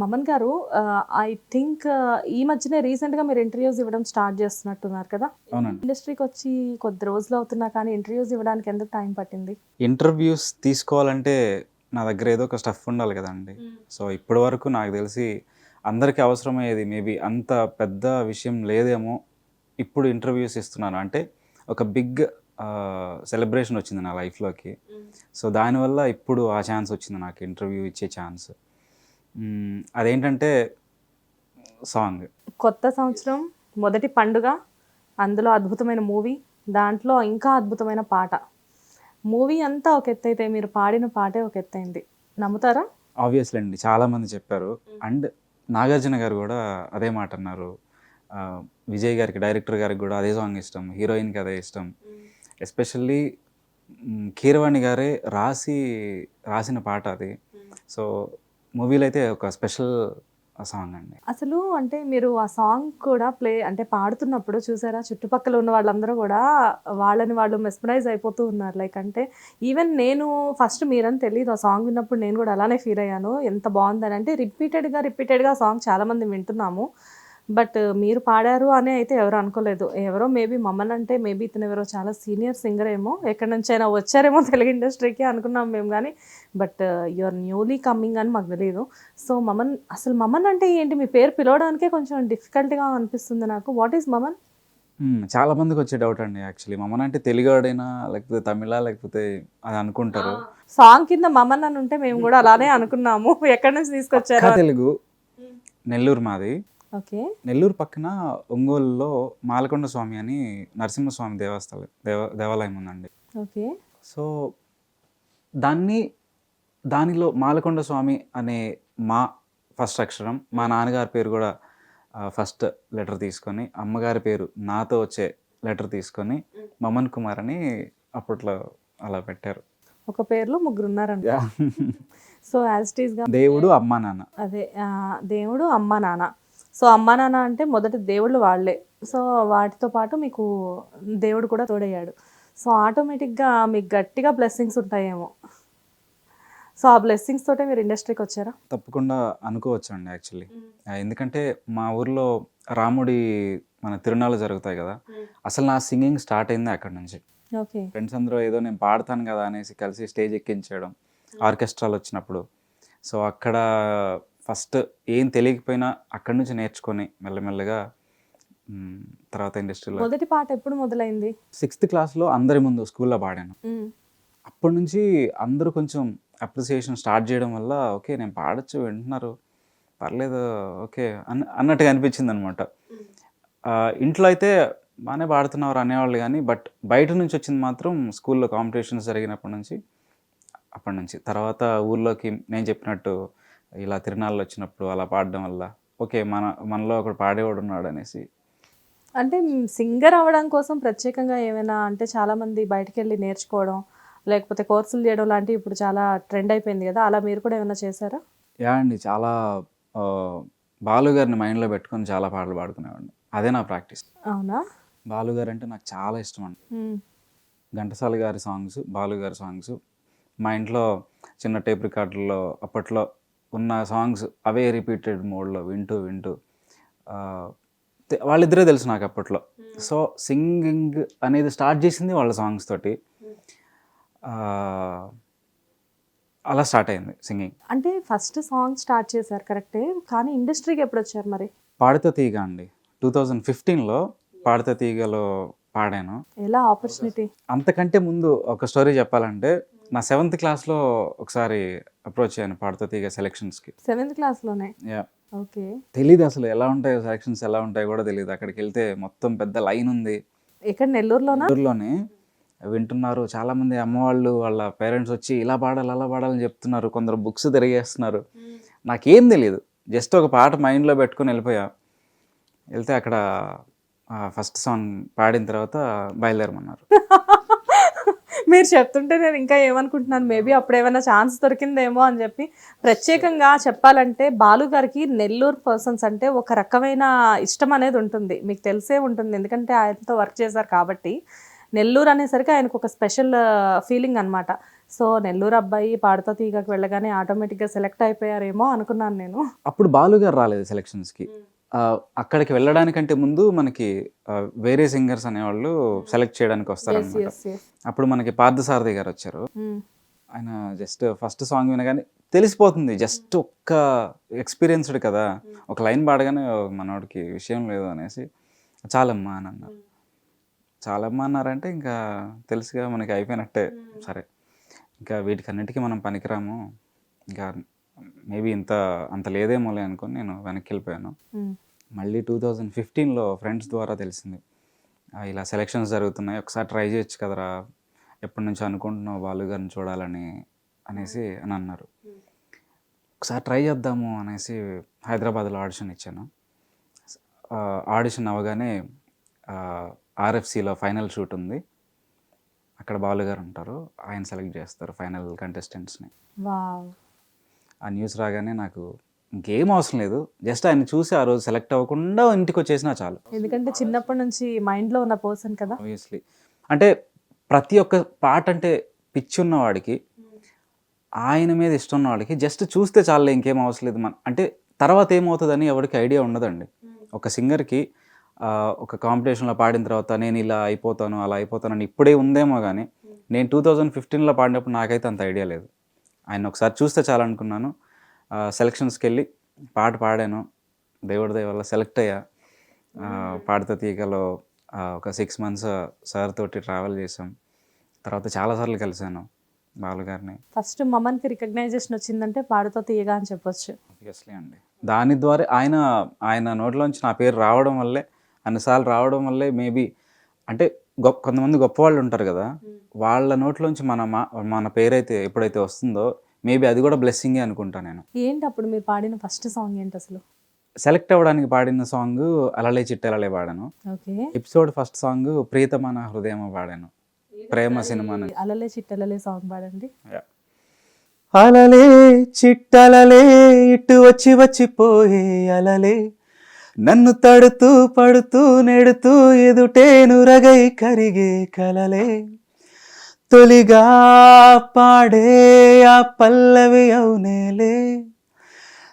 మమన్ గారు I think ఈ మధ్యనే రీసెంట్గా మీరు ఇంటర్వ్యూస్ ఇవ్వడం స్టార్ట్ చేస్తున్నట్టున్నారు కదా. అవునండి. ఇండస్ట్రీకి వచ్చి కొద్ది రోజులు అవుతున్నా కానీ ఇంటర్వ్యూస్ ఇవ్వడానికి ఎందుకు టైం పట్టింది? ఇంటర్వ్యూస్ తీసుకోవాలంటే నా దగ్గర ఏదో ఒక స్టఫ్ ఉండాలి కదండి. సో ఇప్పటి వరకు నాకు తెలిసి అందరికీ అవసరమయ్యేది మేబీ అంత పెద్ద విషయం లేదేమో. ఇప్పుడు ఇంటర్వ్యూస్ ఇస్తున్నాను అంటే ఒక బిగ్ సెలబ్రేషన్ వచ్చింది నా లైఫ్లోకి. సో దానివల్ల ఇప్పుడు ఆ ఛాన్స్ వచ్చింది నాకు ఇంటర్వ్యూ ఇచ్చే ఛాన్స్. అదేంటంటే సాంగ్. కొత్త సంవత్సరం మొదటి పండుగ, అందులో అద్భుతమైన మూవీ, దాంట్లో ఇంకా అద్భుతమైన పాట. మూవీ అంతా ఒక ఎత్తు అయితే మీరు పాడిన పాటే ఒక ఎత్తైంది. నమ్ముతారా? ఆబ్వియస్లీ అండి, చాలామంది చెప్పారు. అండ్ నాగార్జున గారు కూడా అదే మాట అన్నారు. విజయ్ గారికి, డైరెక్టర్ గారికి కూడా అదే సాంగ్ ఇష్టం, హీరోయిన్కి అదే ఇష్టం. ఎస్పెషల్లీ కీరవాణి గారే రాసిన పాట అది. సో మూవీలో అయితే ఒక స్పెషల్ సాంగ్ అండి. అసలు అంటే మీరు ఆ సాంగ్ కూడా అంటే పాడుతున్నప్పుడు చూసారా, చుట్టుపక్కల ఉన్న వాళ్ళందరూ కూడా వాళ్ళని వాళ్ళు మెస్మరైజ్ అయిపోతూ ఉన్నారు. లైక్ అంటే ఈవెన్ నేను ఫస్ట్ మీరని తెలియదు, ఆ సాంగ్ విన్నప్పుడు నేను కూడా అలానే ఫీల్ అయ్యాను. ఎంత బాగుందని అంటే రిపీటెడ్గా ఆ సాంగ్ చాలామంది వింటున్నాము. బట్ మీరు పాడారు అని అయితే ఎవరు అనుకోలేదు. ఎవరో మేబీ మమ్మల్ని అంటే మేబీ ఇతను ఎవరో చాలా సీనియర్ సింగర్ ఏమో, ఎక్కడి నుంచి అయినా వచ్చారేమో తెలుగు ఇండస్ట్రీకి అనుకున్నాం మేము. కానీ బట్ యూఆర్ న్యూలీ కమ్మింగ్ అని మాకు తెలియదు. సో మమన్ అంటే ఏంటి? మీ పేరు పిలవడానికే కొంచెం డిఫికల్ట్గా అనిపిస్తుంది నాకు. What is mammon? చాలా మందికి వచ్చే డౌట్ అండి. యాక్చువల్లీ మమన్ అంటే తెలుగువాడైనా లేకపోతే తమిళ లేకపోతే అది అనుకుంటారు. సాంగ్ కింద మమన్ అని ఉంటే మేము కూడా అలానే అనుకున్నాము. ఎక్కడి నుంచి తీసుకొచ్చారు? తెలుగు, నెల్లూరు మాది. ఓకే. నెల్లూరు పక్కన ఒంగోలులో మాలకొండ స్వామి అని నరసింహస్వామి దేవాలయం ఉందండి. ఓకే. సో దానిలో మాలకొండ స్వామి అనే మా ఫస్ట్ అక్షరం, మా నాన్నగారి పేరు కూడా ఫస్ట్ లెటర్ తీసుకొని, అమ్మగారి పేరు నాతో వచ్చే లెటర్ తీసుకొని మమన్ కుమార్ అని అప్పట్లో అలా పెట్టారు. ఒక పేరులో ముగ్గురు ఉన్నారంట. సో యాజ్ ఇట్ ఈస్గా దేవుడు, అమ్మా నాన్న. అదే దేవుడు, అమ్మ నాన్న. సో అమ్మ నాన్న అంటే మొదటి దేవుళ్ళు వాళ్ళే. సో వాటితో పాటు మీకు దేవుడు కూడా తోడయ్యాడు. సో ఆటోమేటిక్గా మీకు గట్టిగా బ్లెస్సింగ్స్ ఉంటాయేమో. సో ఆ బ్లెస్సింగ్స్ తోటే మీరు ఇండస్ట్రీకి వచ్చారా? తప్పకుండా అనుకోవచ్చు అండి. యాక్చువల్లీ ఎందుకంటే మా ఊర్లో రాముడి మన తిరునాళ్ళు జరుగుతాయి కదా, అసలు నా సింగింగ్ స్టార్ట్ అయింది అక్కడ నుంచి. ఓకే. ఫ్రెండ్స్ అందరూ ఏదో నేను పాడతాను కదా అనేసి కలిసి స్టేజ్ ఎక్కించడం, ఆర్కెస్ట్రాలు వచ్చినప్పుడు. సో అక్కడ ఫస్ట్ ఏం తెలియకపోయినా అక్కడి నుంచి నేర్చుకొని మెల్లమెల్లగా తర్వాత ఇండస్ట్రీలో. మొదటి పాట ఎప్పుడు మొదలైంది? 6th క్లాస్లో అందరి ముందు స్కూల్లో పాడాను. అప్పటి నుంచి అందరూ కొంచెం అప్రిసియేషన్ స్టార్ట్ చేయడం వల్ల ఓకే నేను పాడచ్చు, వింటున్నారు, పర్లేదు, ఓకే అన్నట్టుగా అనిపించింది అనమాట. ఇంట్లో అయితే బాగానే పాడుతున్నారు అనేవాళ్ళు కానీ, బట్ బయట నుంచి వచ్చింది మాత్రం స్కూల్లో కాంపిటీషన్స్ జరిగినప్పటి నుంచి. అప్పటి నుంచి తర్వాత ఊర్లోకి నేను చెప్పినట్టు ఇలా తిరునాళ్ళు వచ్చినప్పుడు అలా పాడడం వల్ల ఓకే మనలో ఒకడు పాడేవాడు ఉన్నాడు అనేసి. అంటే సింగర్ అవ్వడం కోసం ప్రత్యేకంగా ఏమైనా అంటే చాలామంది బయటకు వెళ్ళి నేర్చుకోవడం లేకపోతే కోర్సులు చేయడం లాంటివి ఇప్పుడు చాలా ట్రెండ్ అయిపోయింది కదా, అలా మీరు కూడా ఏమైనా చేశారా? యా అండి, చాలా బాలు గారిని మైండ్లో పెట్టుకొని చాలా పాటలు పాడుకునేవాడిని. అదే నా ప్రాక్టీస్. అవునా? బాలు గారు అంటే నాకు చాలా ఇష్టం అండి. ఘంటసాల గారి సాంగ్స్, బాలు గారి సాంగ్స్ మా ఇంట్లో చిన్న టేప్ రికార్డుల్లో అప్పట్లో ఉన్న సాంగ్స్ అవే రిపీటెడ్ మోడ్లో వింటూ వాళ్ళిద్దరే తెలుసు నాకు అప్పట్లో. సో సింగింగ్ అనేది స్టార్ట్ చేసింది వాళ్ళ సాంగ్స్ తోటి. అలా స్టార్ట్ అయింది సింగింగ్. అంటే ఫస్ట్ సాంగ్ స్టార్ట్ చేశారు కరెక్టే, కానీ ఇండస్ట్రీకి ఎప్పుడు వచ్చారు మరి? పాడితే తీగ అండి, 2015లో పాడితే తీగలో పాడాను. ఎలా ఆపర్చునిటీ? అంతకంటే ముందు ఒక స్టోరీ చెప్పాలంటే, నా 7th క్లాస్లో ఒకసారి అప్రోచ్ అయ్యాను పాడితే తీగ సెలక్షన్స్కి. 7th క్లాస్లోనే? యా. ఓకే. తెలీదు అసలు ఎలా ఉంటాయో సెలక్షన్స్, ఎలా ఉంటాయో కూడా తెలియదు. అక్కడికి వెళ్తే మొత్తం పెద్ద లైన్ ఉంది. ఇక్కడ నెల్లూరులోనా? నెల్లూరులోనే వింటున్నారు చాలామంది అమ్మవాళ్ళు, వాళ్ళ పేరెంట్స్ వచ్చి ఇలా పాడాలి అలా పాడాలని చెప్తున్నారు. కొందరు బుక్స్ తిరిగేస్తున్నారు. నాకేం తెలియదు, జస్ట్ ఒక పాట మైండ్లో పెట్టుకొని వెళ్తే అక్కడ ఫస్ట్ సాంగ్ పాడిన తర్వాత బయలుదేరమన్నారు. మీరు చెప్తుంటే నేను ఇంకా ఏమనుకుంటున్నాను, మేబీ అప్పుడు ఏమైనా ఛాన్స్ దొరికిందేమో అని చెప్పి. ప్రత్యేకంగా చెప్పాలంటే బాలు గారికి నెల్లూరు పర్సన్స్ అంటే ఒక రకమైన ఇష్టం అనేది ఉంటుంది, మీకు తెలిసే ఉంటుంది, ఎందుకంటే ఆయనతో వర్క్ చేశారు కాబట్టి. నెల్లూరు అనేసరికి ఆయనకు ఒక స్పెషల్ ఫీలింగ్ అనమాట. సో నెల్లూరు అబ్బాయి పాడుతా తీగకి వెళ్ళగానే ఆటోమేటిక్గా సెలెక్ట్ అయిపోయారేమో అనుకున్నాను నేను. అప్పుడు బాలు గారు రాలేదు సెలక్షన్స్కి. అక్కడికి వెళ్ళడానికంటే ముందు మనకి వేరే సింగర్స్ అనేవాళ్ళు సెలెక్ట్ చేయడానికి వస్తారనమాట. Yes yes. అప్పుడు మనకి పార్థసారథి గారు వచ్చారు. ఆయన జస్ట్ ఫస్ట్ సాంగ్ వినగానే తెలిసిపోతుంది, జస్ట్ ఒక్క ఎక్స్పీరియన్స్డ్ కదా, ఒక లైన్ పాడగానే మనోడికి విషయం లేదు అనేసి చాలమ్మా అని అన్నారు. చాలమ్మా అన్నారంటే ఇంకా తెలుసుగా మనకి అయిపోయినట్టే. సరే ఇంకా వీటికన్నిటికీ మనం పనికిరాము, ఇంకా మేబీ అంత లేదేమోలే అనుకొని నేను వెనక్కి వెళ్ళిపోయాను. మళ్ళీ 2015లో ఫ్రెండ్స్ ద్వారా తెలిసింది, ఇలా సెలక్షన్స్ జరుగుతున్నాయి, ఒకసారి ట్రై చేయొచ్చు కదరా, ఎప్పటి నుంచో అనుకుంటున్నావు బాలు గారిని చూడాలని అనేసి అని అన్నారు. ఒకసారి ట్రై చేద్దాము అనేసి హైదరాబాద్లో ఆడిషన్ ఇచ్చాను. ఆడిషన్ అవ్వగానే ఆర్ఎఫ్సిలో ఫైనల్ షూట్ ఉంది, అక్కడ బాలు గారు ఉంటారు, ఆయన సెలెక్ట్ చేస్తారు ఫైనల్ కంటెస్టెంట్స్ని. వావ్. ఆ న్యూస్ రాగానే నాకు ఇంకేం అవసరం లేదు, జస్ట్ ఆయన చూసి ఆ రోజు సెలెక్ట్ అవ్వకుండా ఇంటికి వచ్చేసినా చాలు. ఎందుకంటే చిన్నప్పటి నుంచి మైండ్లో ఉన్న పర్సన్ కదా. ఆబ్వియస్లీ అంటే ప్రతి ఒక్క పాట అంటే పిచ్చి ఉన్నవాడికి, ఆయన మీద ఇష్టం ఉన్నవాడికి జస్ట్ చూస్తే చాలు, ఇంకేం అవసరం లేదు. అంటే తర్వాత ఏమవుతుందని ఎవరికి ఐడియా ఉండదండి. ఒక సింగర్కి ఒక కాంపిటీషన్లో పాడిన తర్వాత నేను ఇలా అయిపోతాను అలా అయిపోతానని ఇప్పుడే ఉందేమో కానీ, నేను 2015లో పాడినప్పుడు నాకైతే అంత ఐడియా లేదు. ఆయన ఒకసారి చూస్తే చాలనుకున్నాను. సెలక్షన్స్కి వెళ్ళి పాట పాడాను, దేవుడి దయ వల్ల సెలెక్ట్ అయ్యా. పాడుతా తీగలో ఒక 6 months సార్ తోటి ట్రావెల్ చేసాం. తర్వాత చాలాసార్లు కలిశాను బాలు గారిని. ఫస్ట్ మమన్కి రికగ్నైజేషన్ వచ్చిందంటే పాడుతా తీయగా అని చెప్పొచ్చు. ఆబ్వియస్లీ అండి, దాని ద్వారా ఆయన నోట్లోంచి నా పేరు రావడం వల్లే, అన్నిసార్లు రావడం వల్లే మేబీ, అంటే కొంతమంది గొప్పవాళ్ళు ఉంటారు కదా, వాళ్ళ నోట్లోంచి మన పేరైతే ఎప్పుడైతే వస్తుందో మేబీ అది కూడా బ్లెస్సింగే అనుకుంటా నేను. ఏంటి అప్పుడు మీరు పాడిన ఫస్ట్ సాంగ్ ఏంటి అసలు? సెలెక్ట్ అవ్వడానికి పాడిన సాంగ్ అలలే చిట్టెలలే పాడాను. ఓకే. ఎపిసోడ్ ఫస్ట్ సాంగ్ ప్రియతమ నా హృదయమ పాడాను, ప్రేమ సినిమా. అలలే చిట్టలలే సాంగ్ పాడండి. అలలే చిట్టలలే ఇటు వచ్చి వచ్చిపోయే అలలే, నన్ను తడుతూ పడుతూ నెడుతూ ఎదుటే నురగై కరిగే కలలే, తొలిగా పాడే ఆ పల్లవి అవునేలే,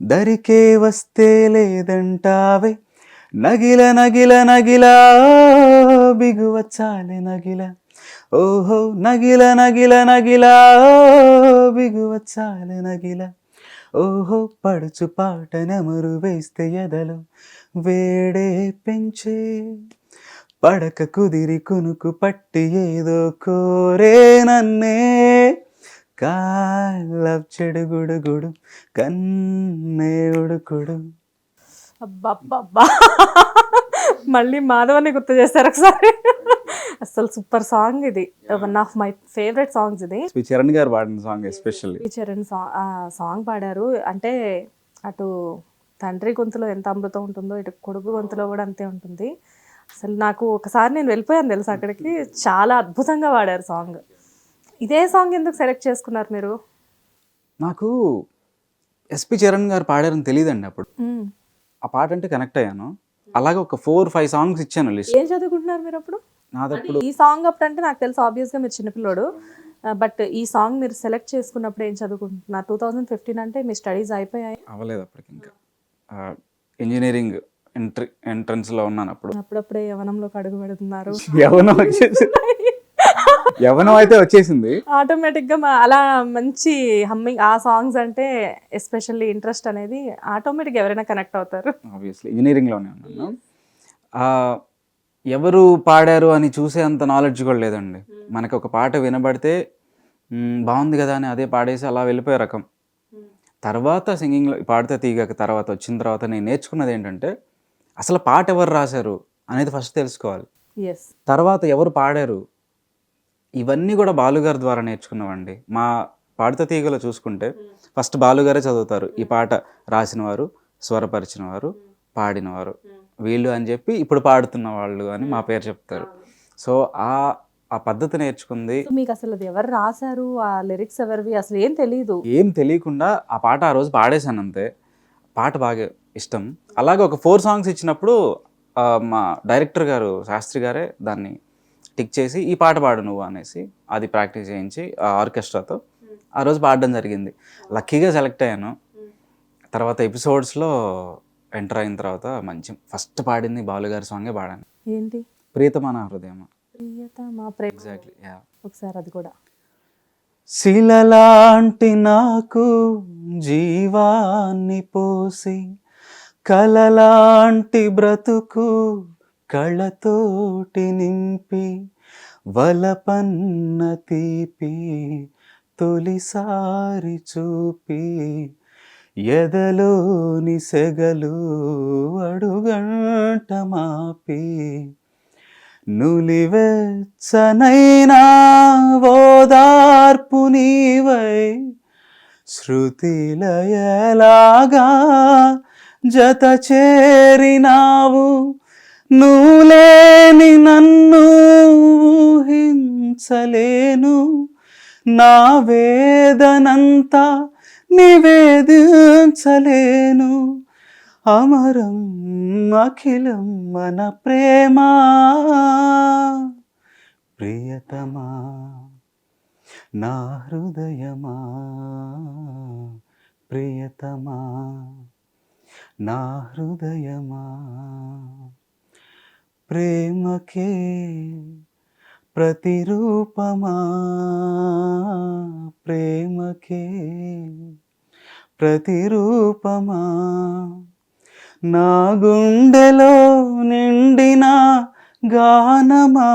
దరికే వస్తే లేదంటావే నగిల నగిల నగిల బిగువచ్చాలే నగిల, ఓహో నగిల నగిల నగిల బిగువచ్చాలే నగిల, ఓహో పడుచు పాట నెమరు వేస్తే ఎదలు వేడే పెంచే, పడక కుదిరి కునుకు పట్టి ఏదో కోరే నన్నే, కాలవ్ చెడుగుడుగుడు కన్నే ఉడుకుడు. అబ్బబ్బబ్బా, మళ్ళీ మాధవని గుర్తు చేస్తారు ఒకసారి. అసలు సూపర్ సాంగ్ ఇది, one of my favourite songs ఇది. చరణ్ గారు పాడిన సాంగ్ ఎస్పెషల్లీ. చరణ్ సాంగ్ పాడారు అంటే, అటు తండ్రి గొంతులో ఎంత అమృతం ఉంటుందో ఇటు కొడుకు గొంతులో కూడా అంతే ఉంటుంది. అసలు నాకు ఒకసారి నేను వెళ్ళిపోయాను తెలుసు అక్కడికి, చాలా అద్భుతంగా పాడారు సాంగ్. ఇదే సాంగ్ ఎందుకు సెలెక్ట్ చేసుకున్నారు మీరు? నాకు ఎస్పి చరణ్ గారు పాడారని తెలియదండి అప్పుడు. ఆ పాట అంటే కనెక్ట్ అయ్యాను. అలాగే ఒక 4-5 సాంగ్స్ ఇచ్చాను లిస్ట్. ఏం చదువుకుంటున్నారు మీరు అప్పుడు? నాదప్పుడు ఈ సాంగ్ అప్పుడు అంటే నాకు తెలుసు ఆబ్వియస్గా మీరు చిన్నపిల్లోడు, బట్ ఈ సాంగ్ మీరు సెలెక్ట్ చేసుకున్నప్పుడు ఏం చదువుకుంటున్నారు? 2015 అంటే మీ స్టడీస్ అయిపోయాయి? అవ్వలేదు అప్పటికి, ఇంకా ఇంజనీరింగ్ ఎంట్రన్స్లో ఉన్నాను అప్పుడు. అప్పుడప్పుడే యవనంలోకి అడుగు పెడుతున్నారు. యవనం అయితే వచ్చేసింది ఆటోమేటిక్గా అలా మంచి హమ్మింగ్ ఆ సాంగ్స్ అంటే ఎస్పెషల్లీ ఇంట్రెస్ట్ అనేది ఆటోమేటిక్గా ఎవరైనా కనెక్ట్ అవుతారు. ఆబ్వియస్లీ ఇంజనీరింగ్లోనే ఉన్నాను. ఎవరు పాడారు అని చూసే అంత నాలెడ్జ్ కూడా లేదండి. మనకి ఒక పాట వినబడితే బాగుంది కదా అని అదే పాడేసి అలా వెళ్ళిపోయే రకం. తర్వాత సింగింగ్లో పాడితే తీగక తర్వాత వచ్చిన తర్వాత నేను నేర్చుకున్నది ఏంటంటే, అసలు పాట ఎవరు రాశారు అనేది ఫస్ట్ తెలుసుకోవాలి. తర్వాత ఎవరు పాడారు, ఇవన్నీ కూడా బాలుగారి ద్వారా నేర్చుకున్నామండి. మా పాడుతా తీగలో చూసుకుంటే ఫస్ట్ బాలుగారే చదువుతారు, ఈ పాట రాసిన వారు, స్వరపరిచిన వారు, పాడినవారు వీళ్ళు అని చెప్పి ఇప్పుడు పాడుతున్న వాళ్ళు అని మా పేరు చెప్తారు. సో ఆ పద్ధతి నేర్చుకుంది. మీకు అసలు అది ఎవరు రాశారు, ఆ లిరిక్స్ ఎవరివి అసలు ఏం తెలియదు? ఏం తెలియకుండా ఆ పాట ఆ రోజు పాడేశాను అంతే. పాట బాగా ఇష్టం. అలాగే ఒక 4 సాంగ్స్ ఇచ్చినప్పుడు మా డైరెక్టర్ గారు శాస్త్రి గారే దాన్ని టిక్ చేసి ఈ పాట పాడు నువ్వు అనేసి అది ప్రాక్టీస్ చేయించి ఆ ఆర్కెస్ట్రాతో ఆ రోజు పాడడం జరిగింది. లక్కీగా సెలెక్ట్ అయ్యాను. తర్వాత ఎపిసోడ్స్లో ఎంటర్ అయిన తర్వాత మంచి ఫస్ట్ పాడింది బాలుగారి సాంగే పాడాను, ఏంటి? ప్రియతమా నా హృదయమా. ప్రియతమా ప్రేమ. Exactly, yeah. ఒకసారి అది కూడా. శిలలాంటి నాకు జీవాన్ని పోసి కలలాంటి బ్రతుకు కళతోటి నింపి వలపన్న తీపి తొలిసారి చూపి ఎదలోని సెగలు అడుగంట మాపి నులివెచ్చనైనా ఓదార్పు నీవై శృతిలయలాగా జత చేరినావు. నువ్వులేని నన్ను ఊహించలేను, నా వేదనంతా నివేదించలేను. అమరం అఖిలం మన ప్రేమ, ప్రియతమా నా హృదయమా, ప్రియతమా నా హృదయమా. ప్రేమకే ప్రతిరూపమా, ప్రేమకే ప్రతిరూపమా. నా గుండెలో నిండిన గానమా,